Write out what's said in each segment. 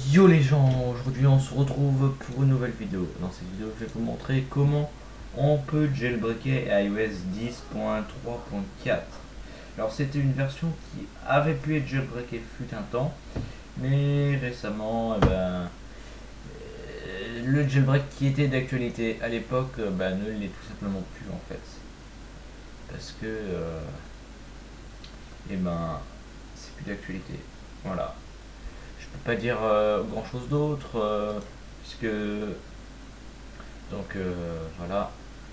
Yo les gens, aujourd'hui on se retrouve pour une nouvelle vidéo. Dans cette vidéo, je vais vous montrer comment on peut jailbreaker iOS 10.3.4. Alors c'était une version qui avait pu être jailbreakée fut un temps, mais récemment, le jailbreak qui était d'actualité à l'époque ne l'est tout simplement plus en fait. Parce que c'est plus d'actualité. Voilà. Je peux pas dire grand chose d'autre, puisque voilà.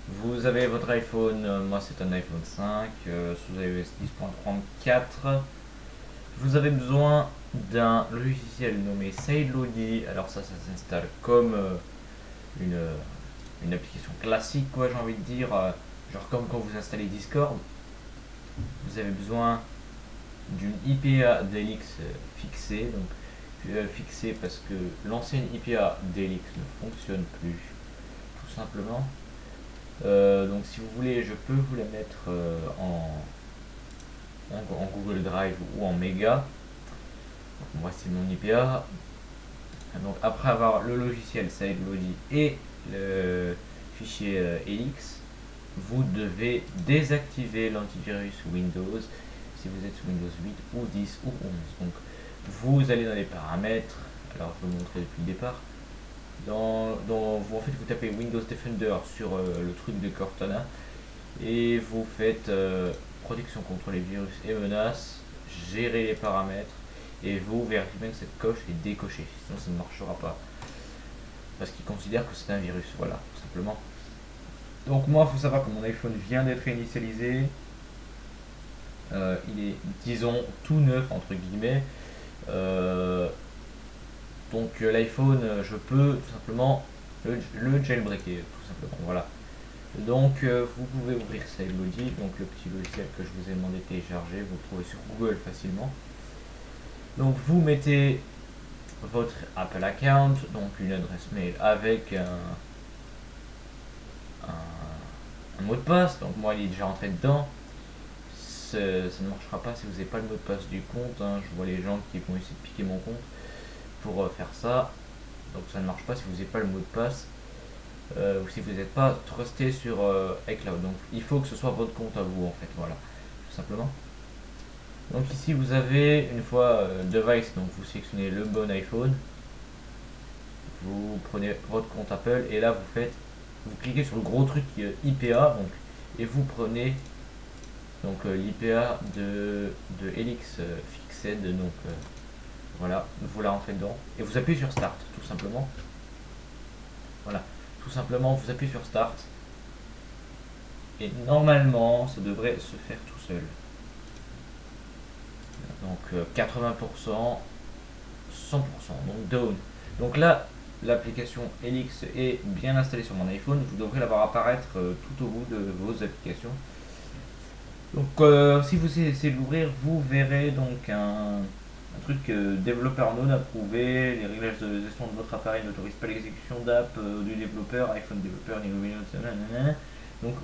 Vous avez votre iPhone, moi c'est un iPhone 5 sous iOS 10.34. Vous avez besoin d'un logiciel nommé SideLoady. Alors ça s'installe comme une, une application classique, quoi, j'ai envie de dire. Genre comme quand vous installez Discord. Vous avez besoin d'une IPA DLX fixée. Donc fixée parce que l'ancienne IPA DLX ne fonctionne plus, tout simplement. Donc si vous voulez, je peux vous la mettre en Google Drive ou en Mega. Donc, moi c'est mon IPA. Donc après avoir le logiciel SideLogy et le fichier Helix, vous devez désactiver l'antivirus Windows si vous êtes sous Windows 8 ou 10 ou 11. Donc vous allez dans les paramètres, alors je vais vous montrer depuis le départ. En fait, vous tapez Windows Defender sur le truc de Cortana et vous faites protection contre les virus et menaces, gérer les paramètres et vous vérifiez bien que cette coche est décochée, sinon ça ne marchera pas parce qu'il considère que c'est un virus, voilà, tout simplement. Donc moi, il faut savoir que mon iPhone vient d'être initialisé. Il est, disons, tout neuf entre guillemets. Euh, L'iPhone, je peux tout simplement le jailbreaker, tout simplement. Voilà. Donc vous pouvez ouvrir SideLogy, donc le petit logiciel que je vous ai demandé de télécharger, vous le trouvez sur Google facilement. Donc vous mettez votre Apple account, donc une adresse mail avec un mot de passe. Donc moi il est déjà rentré dedans. Ça ne marchera pas si vous n'avez pas le mot de passe du compte, hein. Je vois les gens qui vont essayer de piquer mon compte pour faire ça. Donc ça ne marche pas si vous n'avez pas le mot de passe. Ou si vous n'êtes pas trusté sur iCloud. Donc il faut que ce soit votre compte à vous en fait, voilà, tout simplement. Donc ici vous avez une fois device, donc vous sélectionnez le bon iPhone, vous prenez votre compte Apple et là vous cliquez sur le gros truc IPA donc, et vous prenez donc l'IPA de Helix Fixed, donc voilà, vous la rentrez dedans et vous appuyez sur Start tout simplement. Voilà, tout simplement vous appuyez sur Start et normalement ça devrait se faire tout seul. Donc 80%, 100%, donc down. Donc là, l'application Helix est bien installée sur mon iPhone. Vous devrez la voir apparaître tout au bout de vos applications. Donc si vous essayez de l'ouvrir, vous verrez donc un truc développeur non approuvé. Les réglages de gestion de votre appareil n'autorisent pas l'exécution d'app du développeur, iPhone développeur niveau Windows. Donc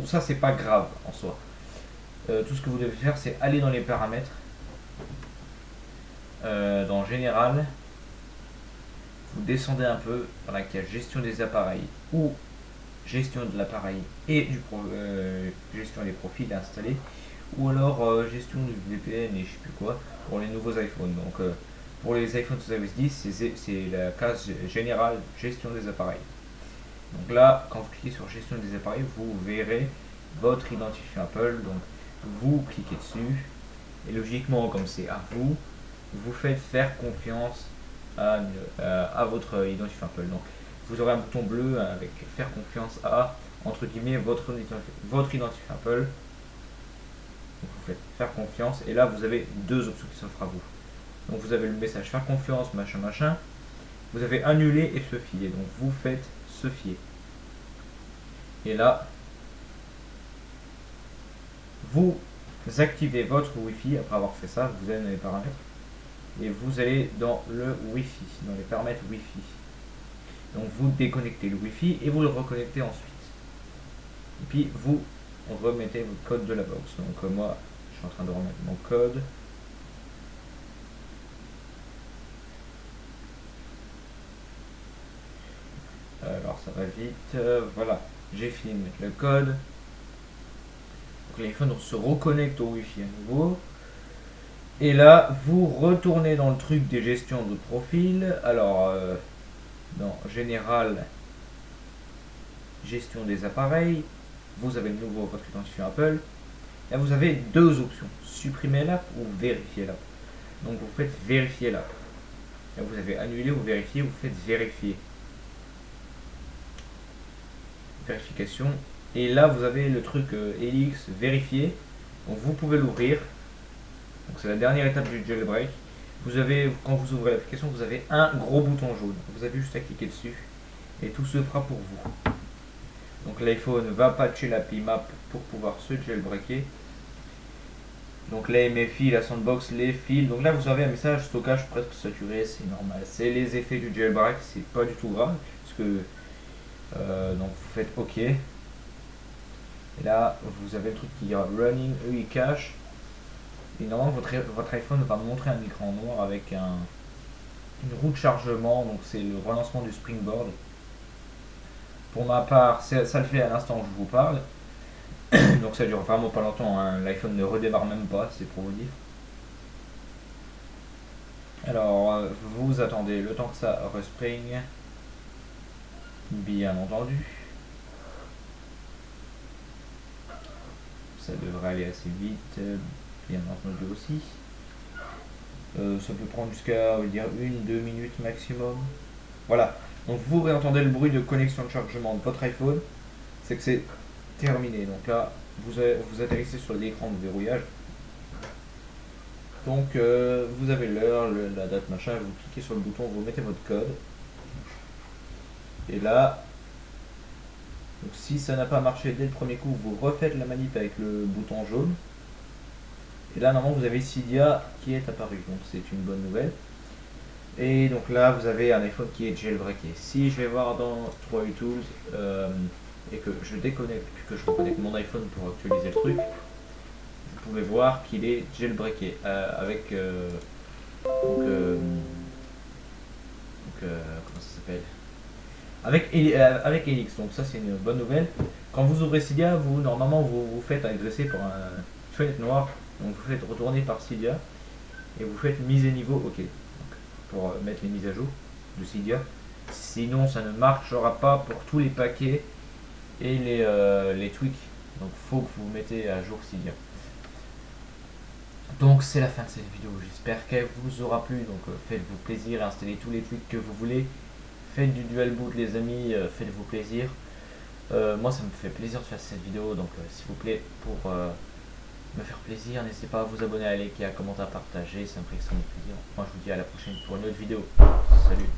ça c'est pas grave en soi. Tout ce que vous devez faire, c'est aller dans les paramètres, dans Général, vous descendez un peu dans la case Gestion des appareils ou Gestion de l'appareil et Gestion des profils installés, ou alors Gestion du VPN et je sais plus quoi pour les nouveaux iPhones. Donc pour les iPhones sous iOS 10, c'est la case Générale Gestion des appareils. Donc là, quand vous cliquez sur Gestion des appareils, vous verrez votre identifiant Apple. Donc vous cliquez dessus et logiquement, comme c'est à vous, vous faites faire confiance à votre identifiant Apple. Donc vous aurez un bouton bleu avec faire confiance à entre guillemets votre identifiant Apple. Donc vous faites faire confiance et là vous avez deux options qui s'offrent à vous. Donc vous avez le message faire confiance machin machin. Vous avez annuler et se fier. Donc vous faites se fier. Et là vous activez votre Wi-Fi après avoir fait ça. Vous allez dans les paramètres et vous allez dans le Wi-Fi, dans les paramètres Wi-Fi. Donc vous déconnectez le Wi-Fi et vous le reconnectez ensuite. Et puis vous remettez le code de la box. Donc moi je suis en train de remettre mon code. ça va vite. Voilà, j'ai fini de mettre le code. Donc l'iPhone se reconnecte au Wi-Fi à nouveau. Et là, vous retournez dans le truc des gestions de profil. Alors, dans Général, gestion des appareils, vous avez de nouveau votre identifiant Apple. Là, vous avez deux options, supprimer l'app ou vérifier l'app. Donc, vous faites vérifier l'app. Là, vous avez annulé ou vérifié, vous faites vérifier. Vérification. Et là, vous avez le truc Helix vérifier. Donc, vous pouvez l'ouvrir. Donc c'est la dernière étape du jailbreak. Vous avez, quand vous ouvrez l'application, vous avez un gros bouton jaune. Vous avez juste à cliquer dessus et tout se fera pour vous. Donc l'iPhone va patcher l'API Map pour pouvoir se jailbreaker. Donc la MFI, la sandbox, les fils. Donc là vous avez un message stockage presque saturé, c'est normal. C'est les effets du jailbreak, c'est pas du tout grave. Parce que donc vous faites OK. Et là vous avez le truc qui dit Running UI Cache. Et normalement, votre iPhone va montrer un écran noir avec une roue de chargement, donc c'est le relancement du Springboard. Pour ma part, ça le fait à l'instant où je vous parle. Donc ça dure vraiment pas longtemps, hein. L'iPhone ne redémarre même pas, c'est pour vous dire. Alors, vous attendez le temps que ça respring, bien entendu. Ça devrait aller assez vite, bien entendu aussi. Ça peut prendre jusqu'à 1-2 minutes maximum. Voilà, donc vous réentendez le bruit de connexion de chargement de votre iPhone, c'est que c'est terminé. Donc là, vous atterrissez sur l'écran de verrouillage. Donc vous avez l'heure, la date, machin, vous cliquez sur le bouton, vous mettez votre code. Et là, donc si ça n'a pas marché dès le premier coup, vous refaites la manip avec le bouton jaune. Et là, normalement, vous avez Cydia qui est apparu, donc c'est une bonne nouvelle. Et donc là, vous avez un iPhone qui est jailbreaké. Si je vais voir dans 3 Tools et que je déconnecte, puis que je reconnecte mon iPhone pour actualiser le truc, vous pouvez voir qu'il est jailbreaké avec comment ça s'appelle, avec Helix. Donc ça, c'est une bonne nouvelle. Quand vous ouvrez Cydia, vous normalement vous faites agresser par une fenêtre noire. Donc vous faites retourner par Cydia et vous faites mise à niveau OK. Pour mettre les mises à jour de Cydia. Sinon, ça ne marchera pas pour tous les paquets et les tweaks. Donc, faut que vous mettez à jour Cydia. Donc, c'est la fin de cette vidéo. J'espère qu'elle vous aura plu. Donc, faites-vous plaisir, installez tous les tweaks que vous voulez. Faites du dual boot, les amis. Faites-vous plaisir. Moi, ça me fait plaisir de faire cette vidéo. Donc, s'il vous plaît, pour me faire plaisir, n'hésitez pas à vous abonner, à liker, à commenter, à partager, ça me ferait extrêmement plaisir. Moi je vous dis à la prochaine pour une autre vidéo. Salut.